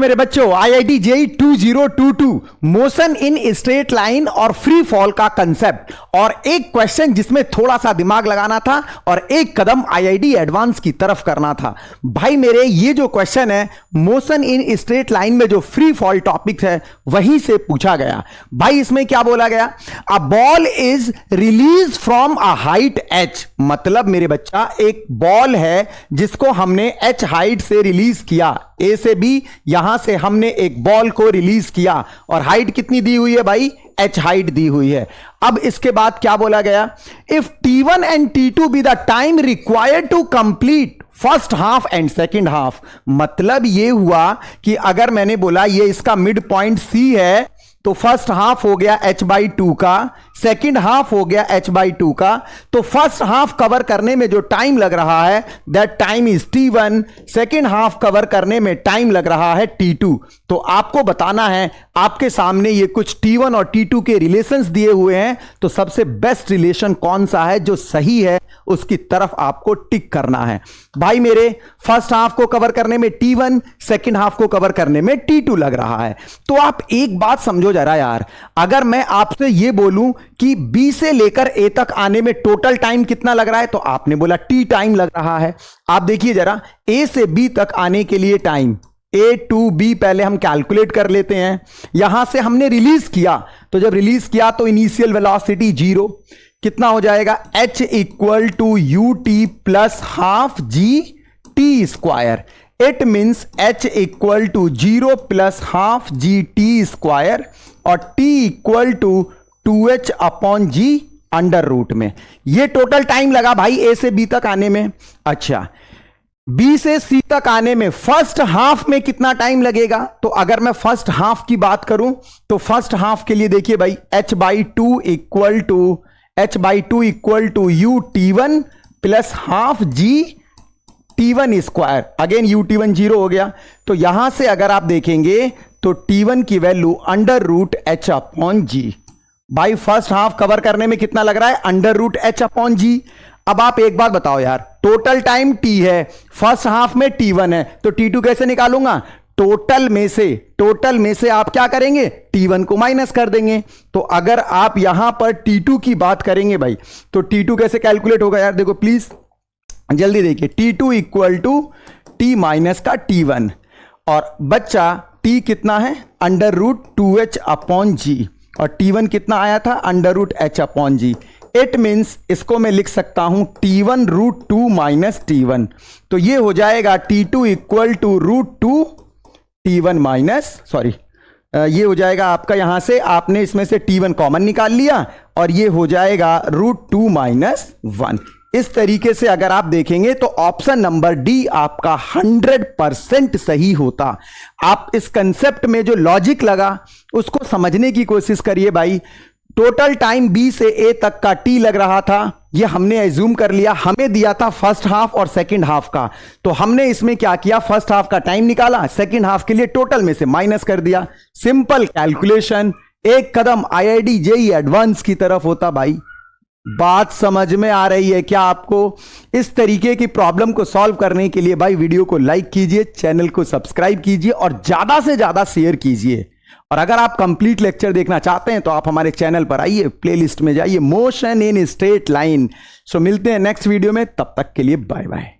मेरे बच्चों IIT JEE 2022 motion in straight line और फ्री फॉल का कंसेप्ट और एक क्वेश्चन जिसमें थोड़ा सा दिमाग लगाना था और एक कदम IIT एडवांस की तरफ करना था। भाई मेरे ये जो क्वेश्चन है मोशन इन स्ट्रेट लाइन में जो फ्री फॉल टॉपिक है वहीं से पूछा गया। भाई इसमें क्या बोला गया, a ball is release from a height h, मतलब मेरे बच्चा एक बॉल है जिसको हमने h हाइट से रिलीज किया, A से B, यहां से हमने एक बॉल को रिलीज किया और हाइट कितनी दी हुई है भाई, h हाइट दी हुई है। अब इसके बाद क्या बोला गया, if T1 and T2 be the time required to complete first half and second half, मतलब ये हुआ कि अगर मैंने बोला ये इसका मिड पॉइंट C है तो फर्स्ट हाफ हो गया h/2 का, सेकेंड हाफ हो गया h/2 का, तो फर्स्ट हाफ कवर करने में जो टाइम लग रहा है that time is T1, second half cover करने में टाइम लग रहा है T2। तो आपको बताना है, आपके सामने ये कुछ T1 और T2 के रिलेशंस दिए हुए हैं, तो सबसे बेस्ट रिलेशन कौन सा है जो सही है उसकी तरफ आपको टिक करना है। भाई मेरे फर्स्ट हाफ को कवर करने में T1, सेकेंड हाफ को कवर करने में T2 लग रहा है। तो आप एक बात समझो जरा यार, अगर मैं आपसे ये बोलूं कि B से लेकर A तक आने में टोटल टाइम कितना लग रहा है, तो आपने बोला T टाइम लग रहा है। आप देखिए जरा, A से B तक आने के लिए टाइम A to B पहले हम कैलकुलेट कर लेते हैं। यहां से हमने रिलीज किया, तो जब रिलीज किया तो इनिशियल वेलोसिटी 0, कितना हो जाएगा h equal to u t plus half g t square. It means h equal to 0 plus half g t square और t equal to 2h upon g under root में। ये total time लगा भाई A से B तक आने में। अच्छा, B से C तक आने में फर्स्ट हाफ में कितना टाइम लगेगा, तो अगर मैं फर्स्ट हाफ की बात करूं तो फर्स्ट हाफ के लिए देखिए भाई h/2 equal to u T1 plus half g T1 square. Again u T1 0 हो गया, तो यहां से अगर आप देखेंगे तो T1 की value under root h upon G. भाई फर्स्ट हाफ कवर करने में कितना लग रहा है, अंडर रूट h अपॉन जी। अब आप एक बात बताओ यार, टोटल टाइम T है, फर्स्ट हाफ में T1 है, तो T2 कैसे निकालूंगा, टोटल में से आप क्या करेंगे, T1 को माइनस कर देंगे। तो अगर आप यहां पर T2 की बात करेंगे भाई, तो T2 कैसे कैलकुलेट होगा यार, देखो प्लीज जल्दी देखिए, T2 equal to T minus का T1 और बच्चा T कितना है, अंडर रूट 2h अपॉन जी और T1 कितना आया था, under root h upon g. It means इसको मैं लिख सकता हूं T1 रूट 2 माइनस T1, तो ये हो जाएगा T2 equal to root 2 T1 minus, sorry ये हो जाएगा आपका, यहां से आपने इसमें से T1 कॉमन निकाल लिया और ये हो जाएगा रूट 2 माइनस 1। इस तरीके से अगर आप देखेंगे तो ऑप्शन नंबर डी आपका 100% सही होता। आप इस कंसेप्ट में जो लॉजिक लगा उसको समझने की कोशिश करिए भाई। टोटल टाइम B से A तक का T लग रहा था, ये हमने एज्यूम कर लिया, हमें दिया था फर्स्ट हाफ और सेकंड हाफ का, तो हमने इसमें क्या किया, फर्स्ट हाफ का टाइम निकाला, सेकंड हाफ के लिए टोटल में से माइनस कर दिया। सिंपल कैलकुलेशन, एक कदम IIT JEE एडवांस की तरफ होता। भाई बात समझ में आ रही है क्या आपको? इस तरीके की प्रॉब्लम को सॉल्व करने के लिए भाई वीडियो को लाइक कीजिए, चैनल को सब्सक्राइब कीजिए और ज्यादा से ज्यादा शेयर कीजिए। और अगर आप कंप्लीट लेक्चर देखना चाहते हैं तो आप हमारे चैनल पर आइए, प्लेलिस्ट में जाइए, मोशन इन स्ट्रेट लाइन। सो मिलते हैं नेक्स्ट वीडियो में, तब तक के लिए बाय बाय।